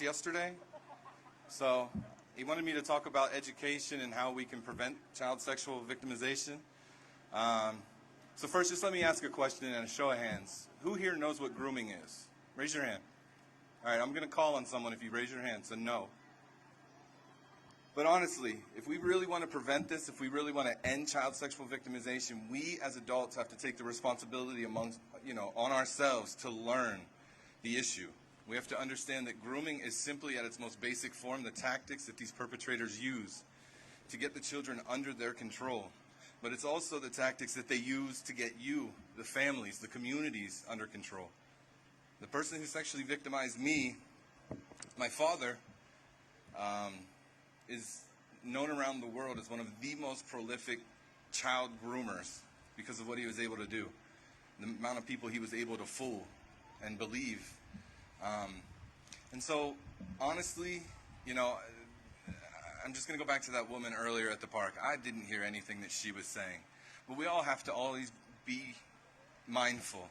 yesterday. So he wanted me to talk about education and how we can prevent child sexual victimization. So first, just let me ask a question and a show of hands. Who here knows what grooming is? Raise your hand. All right, I'm going to call on someone if you raise your hand, so no. But honestly, if we really want to prevent this, if we really want to end child sexual victimization, we as adults have to take the responsibility on ourselves to learn the issue. We have to understand that grooming is simply at its most basic form the tactics that these perpetrators use to get the children under their control. But it's also the tactics that they use to get you, the families, the communities, under control. The person who sexually victimized me, my father, is known around the world as one of the most prolific child groomers because of what he was able to do, the amount of people he was able to fool and believe. And so, honestly, I'm just going to go back to that woman earlier at the park. I didn't hear anything that she was saying. But we all have to always be mindful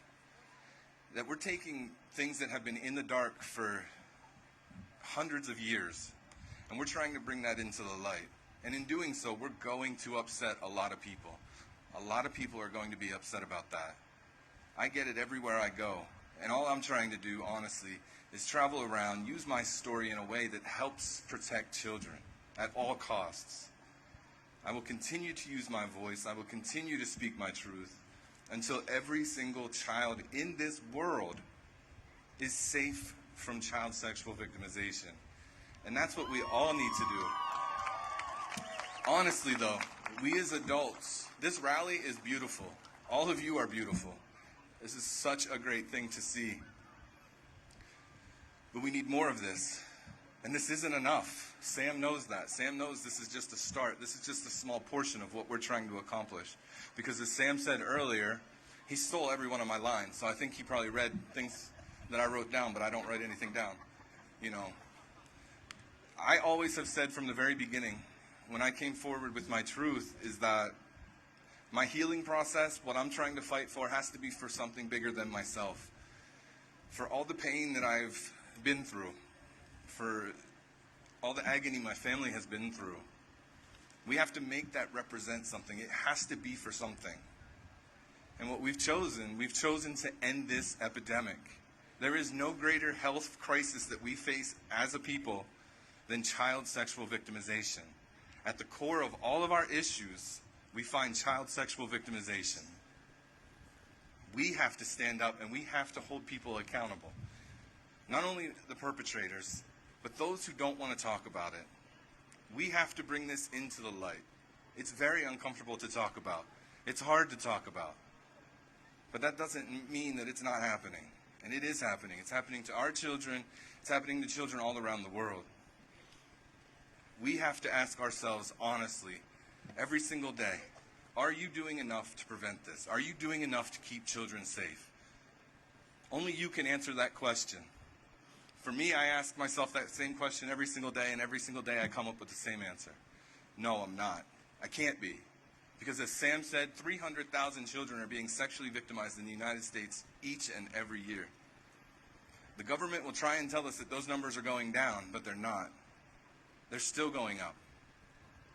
that we're taking things that have been in the dark for hundreds of years, and we're trying to bring that into the light. And in doing so, we're going to upset a lot of people. A lot of people are going to be upset about that. I get it everywhere I go. And all I'm trying to do, honestly, is travel around, use my story in a way that helps protect children at all costs. I will continue to use my voice. I will continue to speak my truth until every single child in this world is safe from child sexual victimization. And that's what we all need to do. Honestly, though, we as adults, this rally is beautiful. All of you are beautiful. This is such a great thing to see. But we need more of this. And this isn't enough. Sam knows that. Sam knows this is just a start. This is just a small portion of what we're trying to accomplish. Because as Sam said earlier, he stole every one of my lines. So I think he probably read things that I wrote down, but I don't write anything down. I always have said from the very beginning, when I came forward with my truth, is that my healing process, what I'm trying to fight for, has to be for something bigger than myself. For all the pain that I've been through, for all the agony my family has been through, we have to make that represent something. It has to be for something. And what we've chosen to end this epidemic. There is no greater health crisis that we face as a people than child sexual victimization. At the core of all of our issues, we find child sexual victimization. We have to stand up and we have to hold people accountable. Not only the perpetrators, but those who don't want to talk about it. We have to bring this into the light. It's very uncomfortable to talk about. It's hard to talk about. But that doesn't mean that it's not happening. And it is happening. It's happening to our children. It's happening to children all around the world. We have to ask ourselves honestly, every single day, are you doing enough to prevent this? Are you doing enough to keep children safe? Only you can answer that question. For me, I ask myself that same question every single day, and every single day I come up with the same answer. No, I'm not. I can't be. Because as Sam said, 300,000 children are being sexually victimized in the United States each and every year. The government will try and tell us that those numbers are going down, but they're not. They're still going up.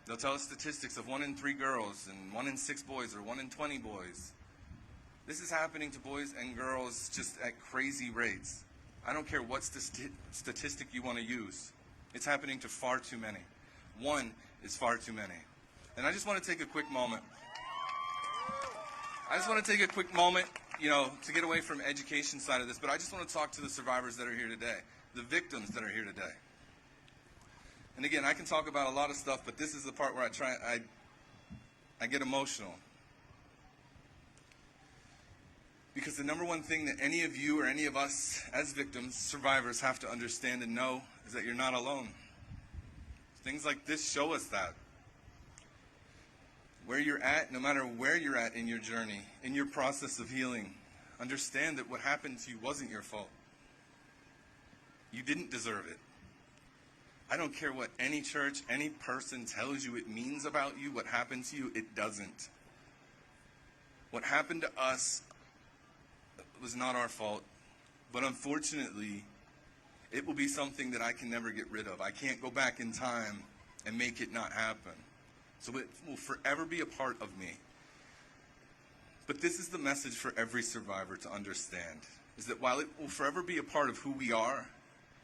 They'll tell us statistics of 1 in 3 girls and 1 in 6 boys or 1 in 20 boys. This is happening to boys and girls just at crazy rates. I don't care what statistic you want to use. It's happening to far too many. 1 is far too many. And I just want to take a quick moment. To get away from education side of this, but I just want to talk to the survivors that are here today, the victims that are here today. And again, I can talk about a lot of stuff, but this is the part where I get emotional. Because the number one thing that any of you or any of us as victims, survivors, have to understand and know is that you're not alone. Things like this show us that. Where you're at, no matter where you're at in your journey, in your process of healing, understand that what happened to you wasn't your fault. You didn't deserve it. I don't care what any church, any person tells you it means about you, what happened to you, it doesn't. What happened to us was not our fault, but unfortunately, it will be something that I can never get rid of. I can't go back in time and make it not happen. So it will forever be a part of me. But this is the message for every survivor to understand, is that while it will forever be a part of who we are,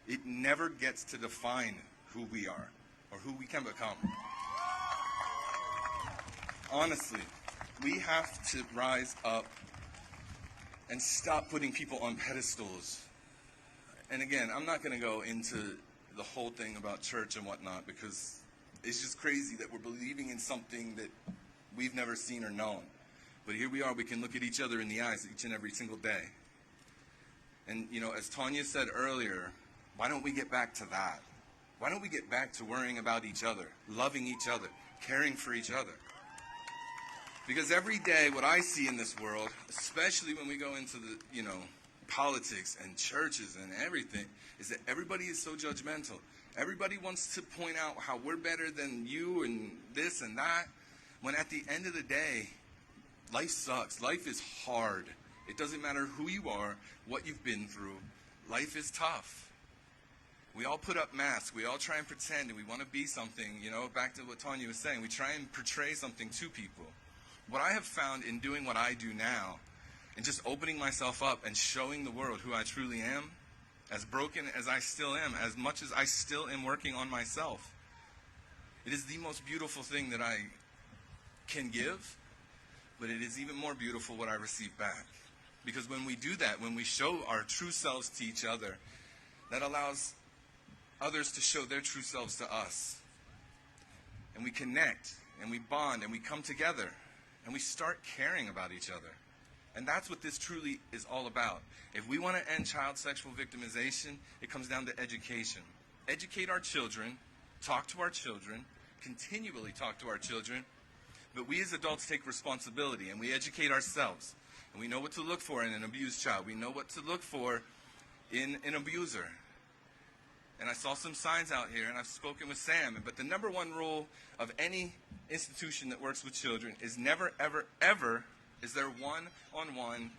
it never gets to define who we are or who we can become. Honestly, we have to rise up and stop putting people on pedestals. And again, I'm not going to go into the whole thing about church and whatnot, because it's just crazy that we're believing in something that we've never seen or known. But here we are, we can look at each other in the eyes each and every single day. And, you know, as Tanya said earlier, why don't we get back to that? Why don't we get back to worrying about each other, loving each other, caring for each other? Because every day what I see in this world, especially when we go into the, you know, politics and churches and everything, is that everybody is so judgmental. Everybody wants to point out how we're better than you and this and that, when at the end of the day, life sucks. Life is hard. It doesn't matter who you are, what you've been through. Life is tough. We all put up masks. We all try and pretend and we want to be something, you know, back to what Tanya was saying. We try and portray something to people. What I have found in doing what I do now, and just opening myself up and showing the world who I truly am, as broken as I still am, as much as I still am working on myself, it is the most beautiful thing that I can give, but it is even more beautiful what I receive back. Because when we do that, when we show our true selves to each other, that allows others to show their true selves to us. And we connect, and we bond, and we come together, and we start caring about each other. And that's what this truly is all about. If we want to end child sexual victimization, it comes down to education. Educate our children, talk to our children, continually talk to our children, but we as adults take responsibility and we educate ourselves. And we know what to look for in an abused child. We know what to look for in an abuser. And I saw some signs out here, and I've spoken with Sam, but the number one rule of any institution that works with children is never, ever, ever is there one-on-one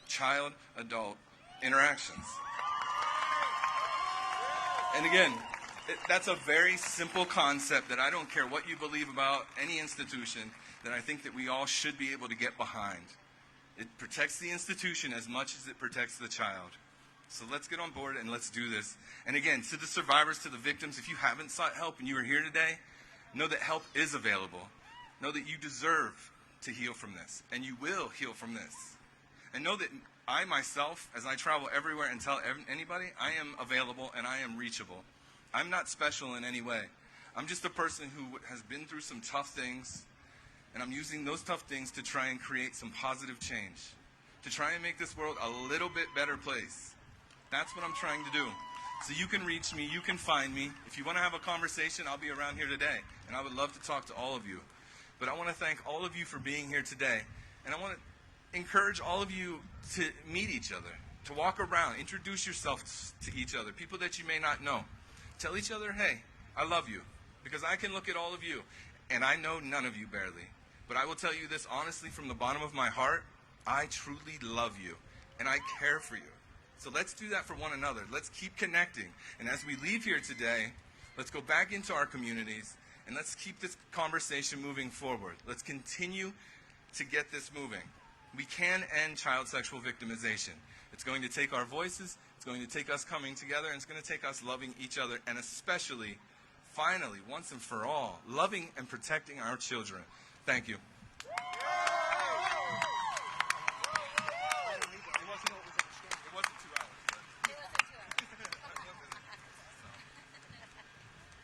child-adult interactions. And again, that's a very simple concept that I don't care what you believe about any institution, that I think that we all should be able to get behind. It protects the institution as much as it protects the child. So let's get on board and let's do this. And again, to the survivors, to the victims, if you haven't sought help and you are here today, know that help is available. Know that you deserve to heal from this, and you will heal from this. And know that I myself, as I travel everywhere and tell anybody, I am available and I am reachable. I'm not special in any way. I'm just a person who has been through some tough things, and I'm using those tough things to try and create some positive change, to try and make this world a little bit better place. That's what I'm trying to do. So you can reach me, you can find me. If you want to have a conversation, I'll be around here today, and I would love to talk to all of you. But I want to thank all of you for being here today, and I want to encourage all of you to meet each other, to walk around, introduce yourself to each other, people that you may not know. Tell each other, hey, I love you, because I can look at all of you, and I know none of you barely. But I will tell you this honestly from the bottom of my heart, I truly love you, and I care for you. So let's do that for one another. Let's keep connecting. And as we leave here today, let's go back into our communities, and let's keep this conversation moving forward. Let's continue to get this moving. We can end child sexual victimization. It's going to take our voices, it's going to take us coming together, and it's going to take us loving each other, and especially, finally, once and for all, loving and protecting our children. Thank you.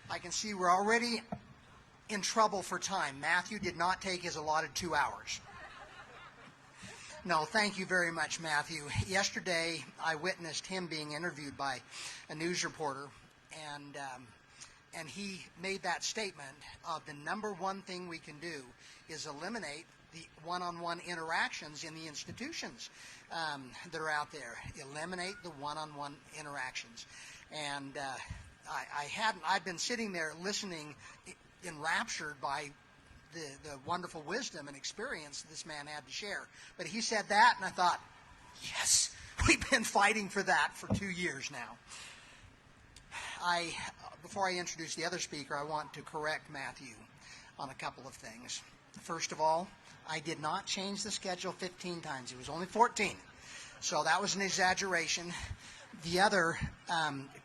I can see we're already in trouble for time. Matthew did not take his allotted 2 hours. No, thank you very much, Matthew. Yesterday, I witnessed him being interviewed by a news reporter, and he made that statement of the number one thing we can do is eliminate the one-on-one interactions in the institutions that are out there. Eliminate the one-on-one interactions. And I'd been sitting there listening, enraptured by the wonderful wisdom and experience this man had to share. But he said that, and I thought, yes, we've been fighting for that for 2 years now. before I introduce the other speaker, I want to correct Matthew on a couple of things. First of all, I did not change the schedule 15 times. It was only 14. So that was an exaggeration. The other,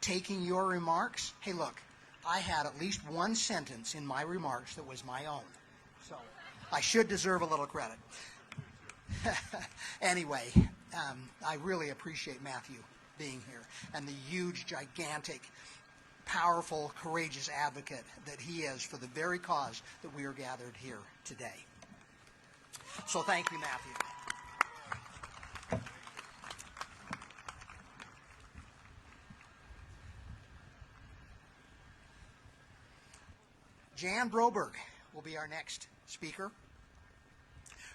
taking your remarks, hey, look, I had at least one sentence in my remarks that was my own. So I should deserve a little credit. Anyway, I really appreciate Matthew being here and the huge, gigantic, powerful, courageous advocate that he is for the very cause that we are gathered here today. So thank you, Matthew. Jan Broberg will be our next speaker.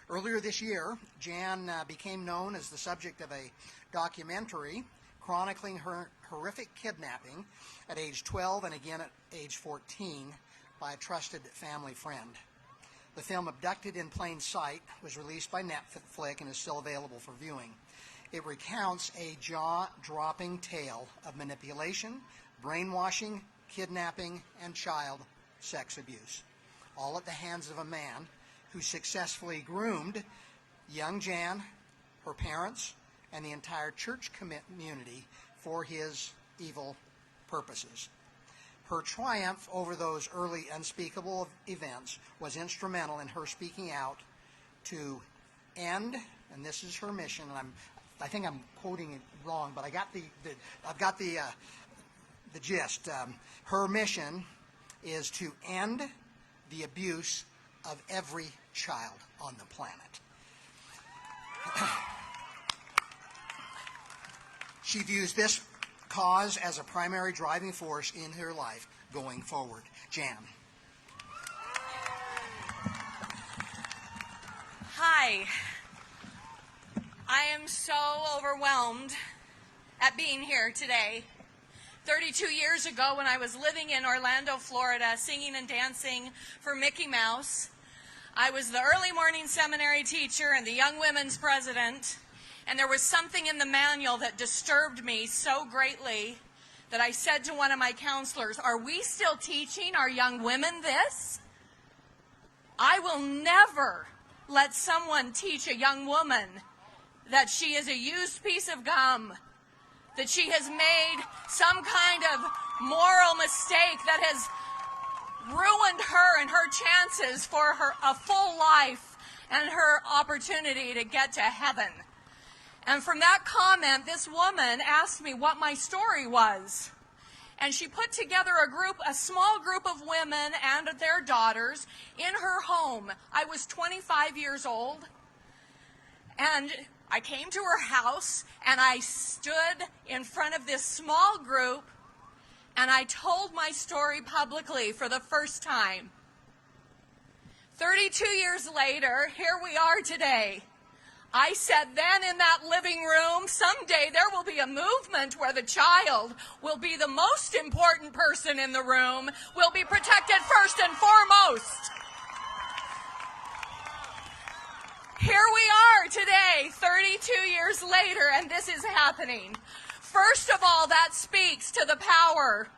Earlier this year, Jan became known as the subject of a documentary chronicling her horrific kidnapping at age 12 and again at age 14 by a trusted family friend. The film, Abducted in Plain Sight, was released by Netflix and is still available for viewing. It recounts a jaw-dropping tale of manipulation, brainwashing, kidnapping, and child sex abuse, all at the hands of a man who successfully groomed young Jan, her parents, and the entire church community for his evil purposes. Her triumph over those early unspeakable events was instrumental in her speaking out to end, and this is her mission, and I think I'm quoting it wrong, but I've got the gist. Her mission is to end the abuse of every child on the planet. She views this cause as a primary driving force in her life going forward. Jan. Hi. I am so overwhelmed at being here today. 32 years ago, when I was living in Orlando, Florida, singing and dancing for Mickey Mouse, I was the early morning seminary teacher and the young women's president, and there was something in the manual that disturbed me so greatly that I said to one of my counselors, "Are we still teaching our young women this? I will never let someone teach a young woman that she is a used piece of gum, that she has made some kind of moral mistake that has ruined her and her chances for a full life and her opportunity to get to heaven." And from that comment, this woman asked me what my story was. And she put together a small group of women and their daughters in her home. I was 25 years old, and I came to her house, and I stood in front of this small group, and I told my story publicly for the first time. 32 years later, here we are today. I said then in that living room, someday there will be a movement where the child will be the most important person in the room, will be protected first and foremost. Here we are today, 32 years later, and this is happening. First of all, that speaks to the power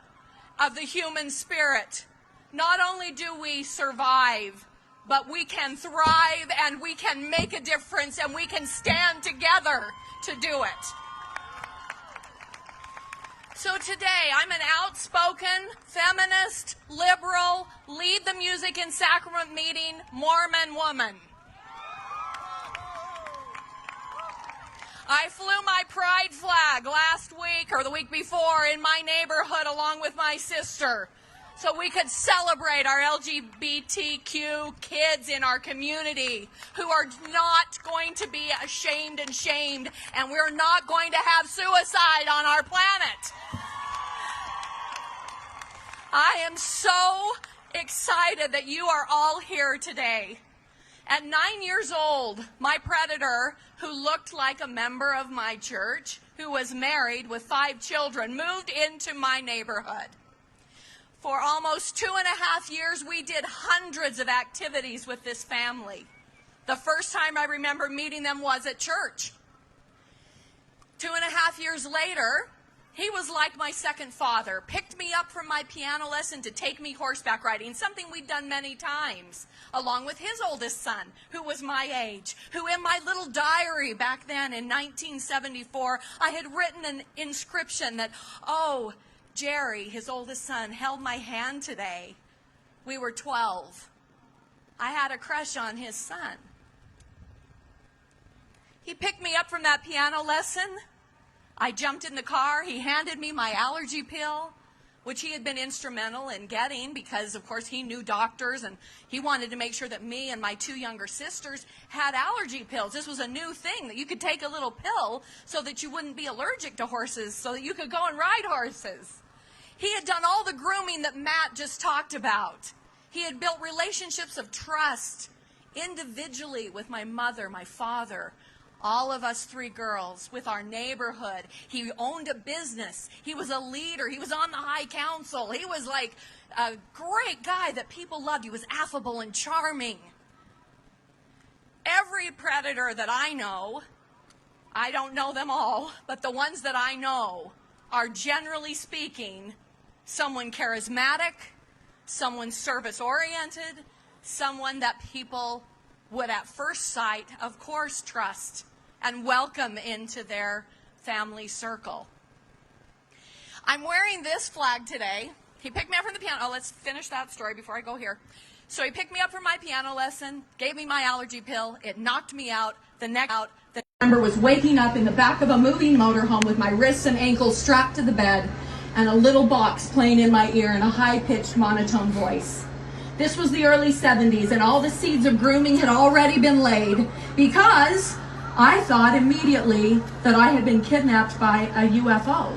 of the human spirit. Not only do we survive, but we can thrive and we can make a difference and we can stand together to do it. So today, I'm an outspoken, feminist, liberal, lead the music in sacrament meeting Mormon woman. I flew my pride flag last week or the week before in my neighborhood along with my sister, so we could celebrate our LGBTQ kids in our community who are not going to be ashamed and shamed, and we're not going to have suicide on our planet. I am so excited that you are all here today. At 9 years old, my predator, who looked like a member of my church, who was married with 5 children, moved into my neighborhood. For almost 2.5 years, we did hundreds of activities with this family. The first time I remember meeting them was at church. 2.5 years later, He was like my second father, picked me up from my piano lesson to take me horseback riding, something we'd done many times, along with his oldest son, who was my age, who in my little diary back then in 1974, I had written an inscription that, oh, Jerry, his oldest son, held my hand today. We were 12. I had a crush on his son. He picked me up from that piano lesson. I jumped in the car. He handed me my allergy pill, which he had been instrumental in getting because, of course, he knew doctors and he wanted to make sure that me and my two younger sisters had allergy pills. This was a new thing, that you could take a little pill so that you wouldn't be allergic to horses, so that you could go and ride horses. He had done all the grooming that Matt just talked about. He had built relationships of trust individually with my mother, my father, all of us three girls, with our neighborhood. He owned a business. He was a leader. He was on the high council. He was like a great guy that people loved. He was affable and charming. Every predator that I know, I don't know them all, but the ones that I know are, generally speaking, someone charismatic, someone service-oriented, someone that people would at first sight, of course, trust and welcome into their family circle. I'm wearing this flag today. He picked me up from the piano. Oh, let's finish that story before I go here. So he picked me up from my piano lesson, gave me my allergy pill. It knocked me out. I remember was waking up in the back of a moving motorhome with my wrists and ankles strapped to the bed and a little box playing in my ear in a high-pitched monotone voice. This was the early 70s, and all the seeds of grooming had already been laid because I thought immediately that I had been kidnapped by a UFO.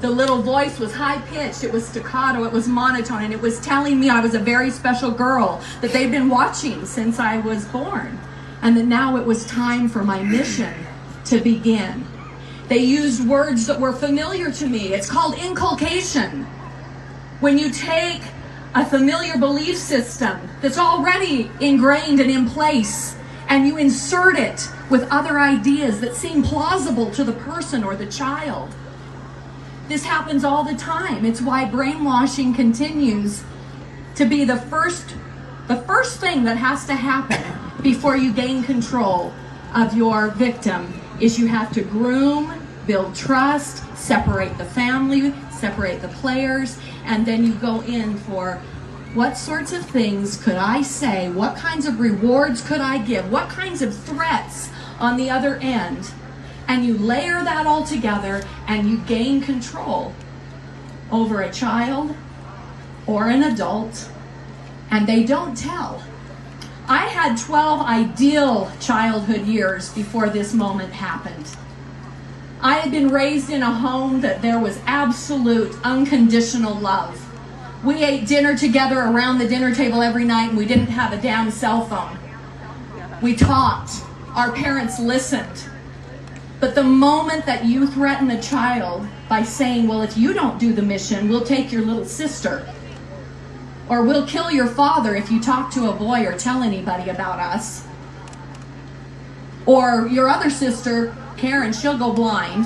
The little voice was high-pitched, it was staccato, it was monotone, and it was telling me I was a very special girl that they'd been watching since I was born, and that now it was time for my mission to begin. They used words that were familiar to me. It's called inculcation. When you take a familiar belief system that's already ingrained and in place, and you insert it with other ideas that seem plausible to the person or the child. This happens all the time. It's why brainwashing continues to be the first thing that has to happen before you gain control of your victim is you have to groom, build trust, separate the family, separate the players, and then you go in for what sorts of things could I say? What kinds of rewards could I give? What kinds of threats on the other end? And you layer that all together and you gain control over a child or an adult, and they don't tell. I had 12 ideal childhood years before this moment happened. I had been raised in a home that there was absolute unconditional love. We ate dinner together around the dinner table every night, and we didn't have a damn cell phone. We talked. Our parents listened. But the moment that you threaten a child by saying, well, if you don't do the mission, we'll take your little sister, or we'll kill your father if you talk to a boy or tell anybody about us, or your other sister, Karen, she'll go blind.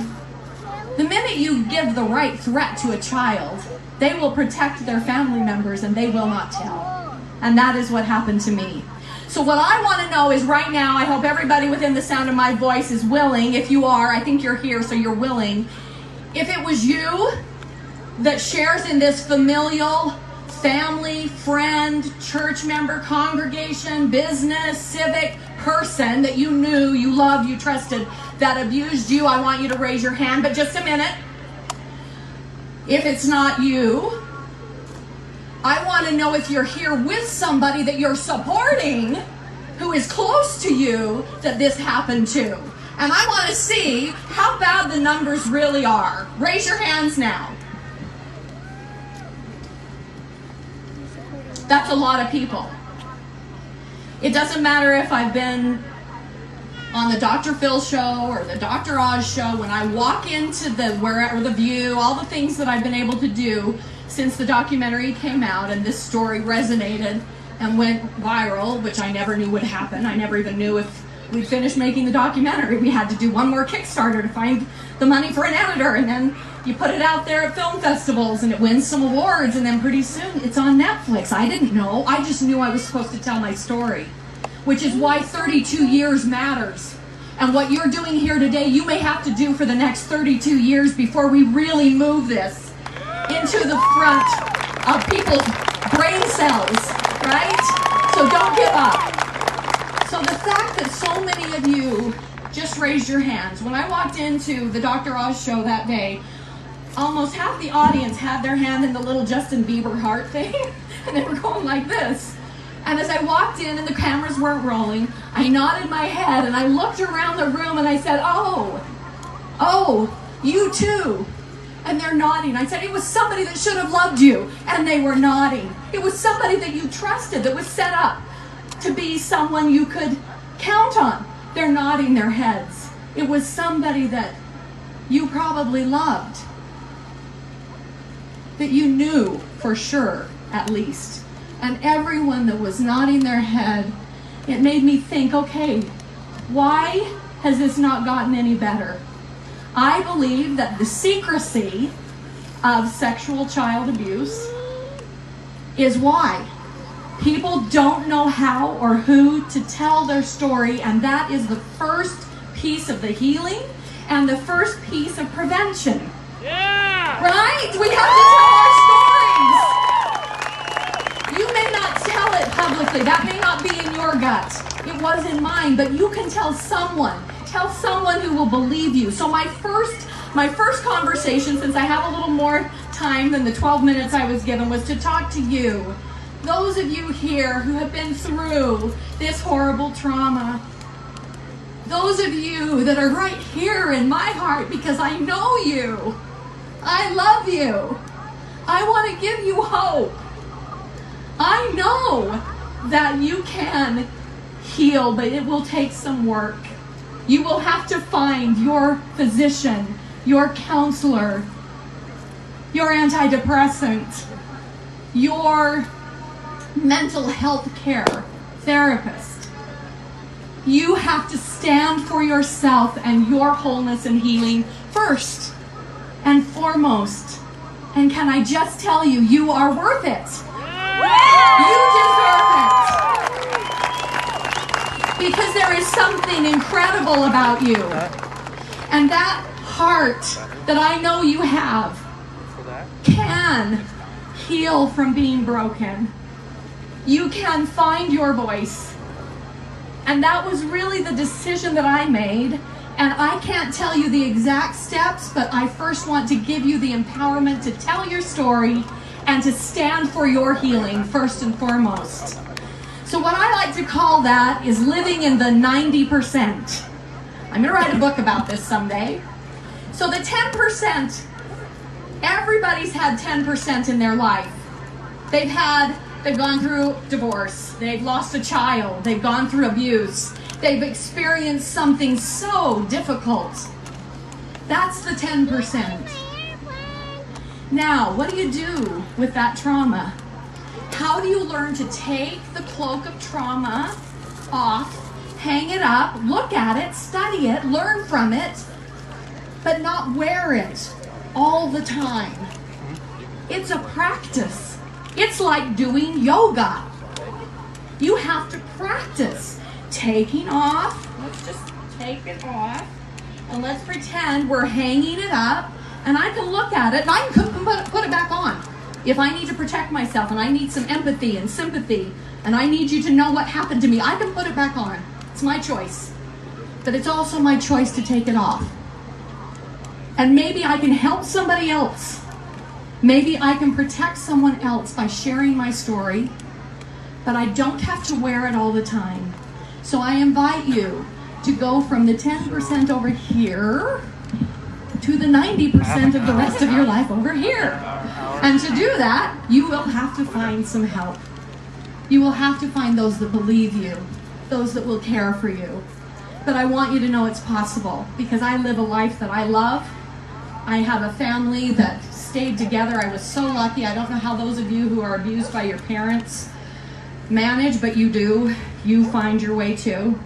The minute you give the right threat to a child, they will protect their family members and they will not tell. And that is what happened to me. So what I want to know is right now, I hope everybody within the sound of my voice is willing. If you are, I think you're here, so you're willing. If it was you that shares in this familial, family, friend, church member, congregation, business, civic person that you knew, you loved, you trusted, that abused you, I want you to raise your hand, but just a minute. If it's not you, I want to know if you're here with somebody that you're supporting who is close to you that this happened to. And I want to see how bad the numbers really are. Raise your hands now. That's a lot of people. It doesn't matter if I've been on the Dr. Phil show or the Dr. Oz show. When I walk into the View, all the things that I've been able to do since the documentary came out and this story resonated and went viral, which I never knew would happen. I never even knew if we'd finished making the documentary. We had to do one more Kickstarter to find the money for an editor, and then You put it out there at film festivals and it wins some awards, and then pretty soon it's on Netflix. I didn't know. I just knew I was supposed to tell my story, which is why 32 years matters. And what you're doing here today, you may have to do for the next 32 years before we really move this into the front of people's brain cells, right? So don't give up. So the fact that so many of you just raised your hands. When I walked into the Dr. Oz show that day, almost half the audience had their hand in the little Justin Bieber heart thing, and they were going like this. And as I walked in and the cameras weren't rolling, I nodded my head and I looked around the room and I said, oh, you too. And they're nodding. I said, it was somebody that should have loved you. And they were nodding. It was somebody that you trusted, that was set up to be someone you could count on. They're nodding their heads. It was somebody that you probably loved, that you knew for sure, at least. And everyone that was nodding their head, it made me think, okay, why has this not gotten any better? I believe that the secrecy of sexual child abuse is why. People don't know how or who to tell their story, and that is the first piece of the healing and the first piece of prevention. Yeah! Right? We have to tell our stories. You may not tell it publicly. That may not be in your gut. It was in mine, but you can tell someone. Tell someone who will believe you. So my first conversation, since I have a little more time than the 12 minutes I was given, was to talk to you. Those of you here who have been through this horrible trauma. Those of you that are right here in my heart because I know you. I love you. I want to give you hope. I know that you can heal, but it will take some work. You will have to find your physician, your counselor, your antidepressant, your mental health care therapist. You have to stand for yourself and your wholeness and healing first and foremost. And can I just tell you, you are worth it. You deserve it. Because there is something incredible about you. And that heart that I know you have can heal from being broken. You can find your voice. And that was really the decision that I made. And I can't tell you the exact steps, but I first want to give you the empowerment to tell your story and to stand for your healing first and foremost. So what I like to call that is living in the 90%. I'm going to write a book about this someday. So the 10%, everybody's had 10% in their life. They've gone through divorce, they've lost a child, they've gone through abuse, they've experienced something so difficult. That's the 10%. Now, what do you do with that trauma? How do you learn to take the cloak of trauma off, hang it up, look at it, study it, learn from it, but not wear it all the time? It's a practice. It's like doing yoga. You have to practice taking off. Let's just take it off. And let's pretend we're hanging it up. And I can look at it and I can put it back on. If I need to protect myself and I need some empathy and sympathy and I need you to know what happened to me, I can put it back on. It's my choice. But it's also my choice to take it off. And maybe I can help somebody else. Maybe I can protect someone else by sharing my story, but I don't have to wear it all the time. So I invite you to go from the 10% over here to the 90% of the rest of your life over here. And to do that, you will have to find some help. You will have to find those that believe you, those that will care for you. But I want you to know it's possible because I live a life that I love. I have a family that stayed together. I was so lucky. I don't know how those of you who are abused by your parents manage, but you do. You find your way too.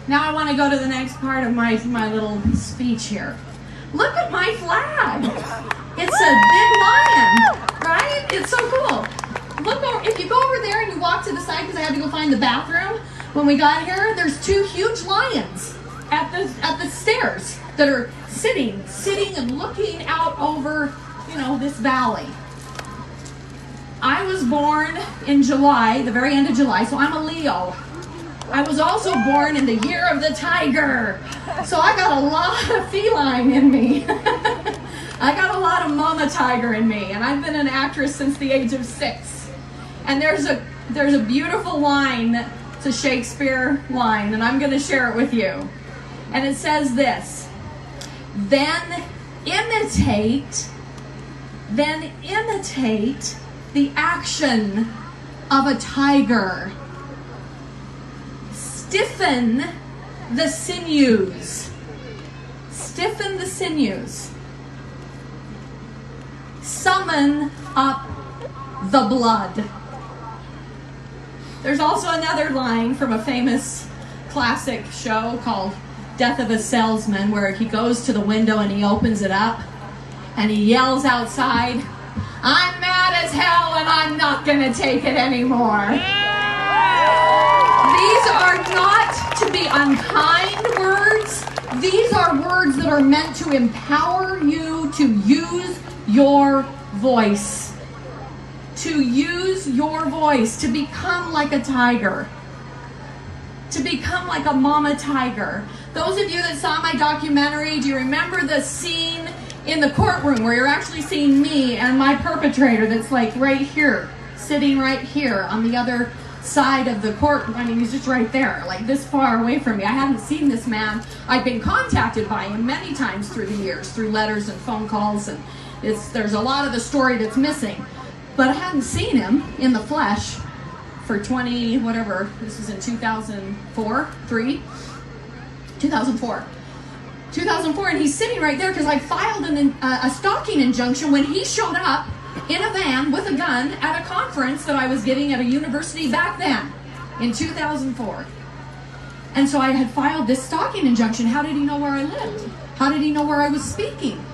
Now I want to go to the next part of my little speech here. Look at my flag. It's a big lion, right? It's so cool. Look over, if you go over there and you walk to the side, because I had to go find the bathroom when we got here, there's 2 huge lions at the stairs that are sitting and looking out over, this valley. I was born in July, the very end of July, so I'm a Leo. I was also born in the year of the tiger. So I got a lot of feline in me. I got a lot of mama tiger in me, and I've been an actress since the age of 6. And there's a beautiful line, it's a Shakespeare line, and I'm going to share it with you. And it says this: then imitate the action of a tiger. Stiffen the sinews. Stiffen the sinews. Summon up the blood. There's also another line from a famous classic show called Death of a Salesman, where he goes to the window and he opens it up and he yells outside, "I'm mad as hell and I'm not gonna take it anymore." These are not to be unkind words. These are words that are meant to empower you to use your voice. To use your voice, to become like a tiger. To become like a mama tiger. Those of you that saw my documentary, do you remember the scene in the courtroom where you're actually seeing me and my perpetrator that's like right here, sitting right here on the other side of the court? I mean, he's just right there, like this far away from me. I hadn't seen this man. I've been contacted by him many times through the years, through letters and phone calls, and there's a lot of the story that's missing. But I hadn't seen him in the flesh for 20, whatever, this was in 2004, 2004, and he's sitting right there because I filed a stalking injunction when he showed up in a van with a gun at a conference that I was giving at a university back then, in 2004. And so I had filed this stalking injunction. How did he know where I lived? How did he know where I was speaking?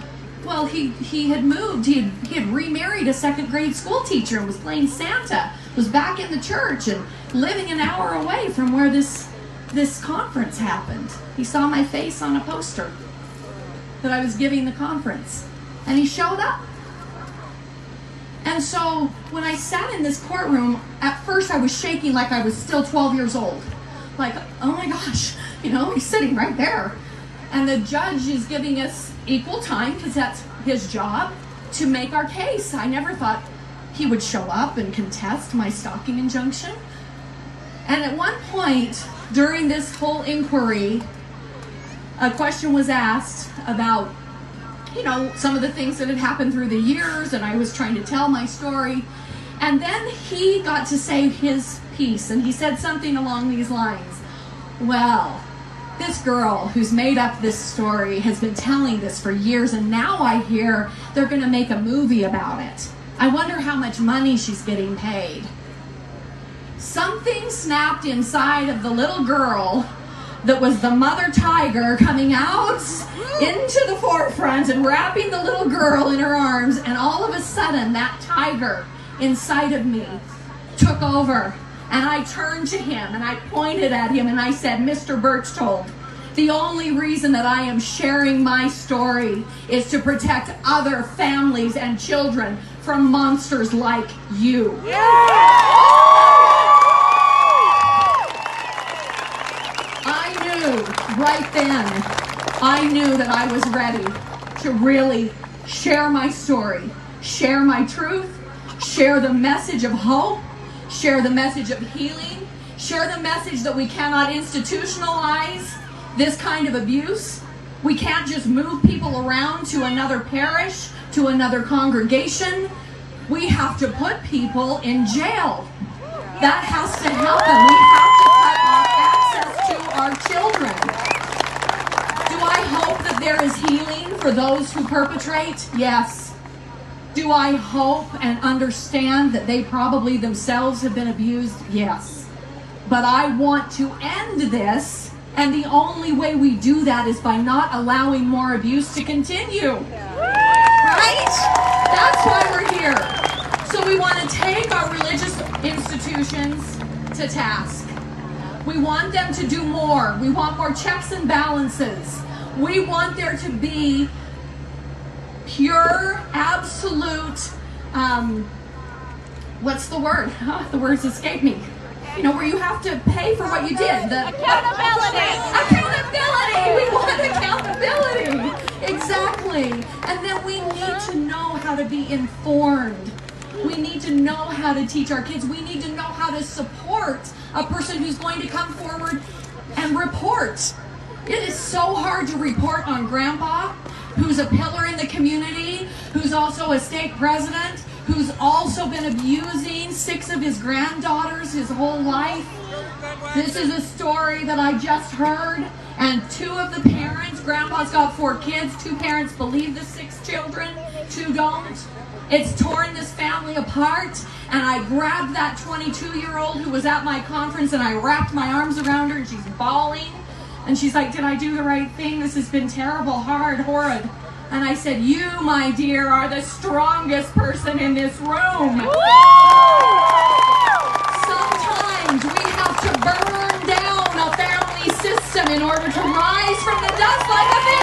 Well, he had moved. He had remarried a 2nd grade school teacher and was playing Santa, was back in the church and living an hour away from where this conference happened. He saw my face on a poster that I was giving the conference, and he showed up. And so when I sat in this courtroom, at first I was shaking like I was still 12 years old. Like, oh my gosh, he's sitting right there. And the judge is giving us equal time, because that's his job, to make our case. I never thought he would show up and contest my stalking injunction. And at one point during this whole inquiry, a question was asked about, some of the things that had happened through the years, and I was trying to tell my story. And then he got to say his piece, and he said something along these lines. Well, this girl who's made up this story has been telling this for years, and now I hear they're going to make a movie about it. I wonder how much money she's getting paid. Something snapped inside of the little girl that was the mother tiger, coming out into the forefront and wrapping the little girl in her arms, and all of a sudden that tiger inside of me took over. And I turned to him and I pointed at him and I said, "Mr. Berchtold, the only reason that I am sharing my story is to protect other families and children from monsters like you." I knew right then, I knew that I was ready to really share my story, share my truth, share the message of hope, share the message of healing, share the message that we cannot institutionalize this kind of abuse. We can't just move people around to another parish, to another congregation. We have to put people in jail. That has to happen. We have to cut off access to our children. Do I hope that there is healing for those who perpetrate? Yes. Do I hope and understand that they probably themselves have been abused? Yes. But I want to end this And the only way we do that is by not allowing more abuse to continue. Right? That's why we're here. So we want to take our religious institutions to task. We want them to do more. We want more checks and balances. We want there to be pure, absolute, what's the word? The words escape me. You know, where you have to pay for what you did. Accountability! Accountability! We want accountability! Exactly. And then we need to know how to be informed. We need to know how to teach our kids. We need to know how to support a person who's going to come forward and report. It is so hard to report on Grandpa, who's a pillar in the community, who's also a state president, who's also been abusing 6 of his granddaughters his whole life. This is a story that I just heard, and 2 of the parents, Grandpa's got 4 kids, 2 parents believe the 6 children, 2 don't. It's torn this family apart, and I grabbed that 22-year-old who was at my conference, and I wrapped my arms around her, and she's bawling, and she's like, did I do the right thing? This has been terrible, hard, horrid. And I said, you, my dear, are the strongest person in this room. Sometimes we have to burn down a family system in order to rise from the dust like a phoenix.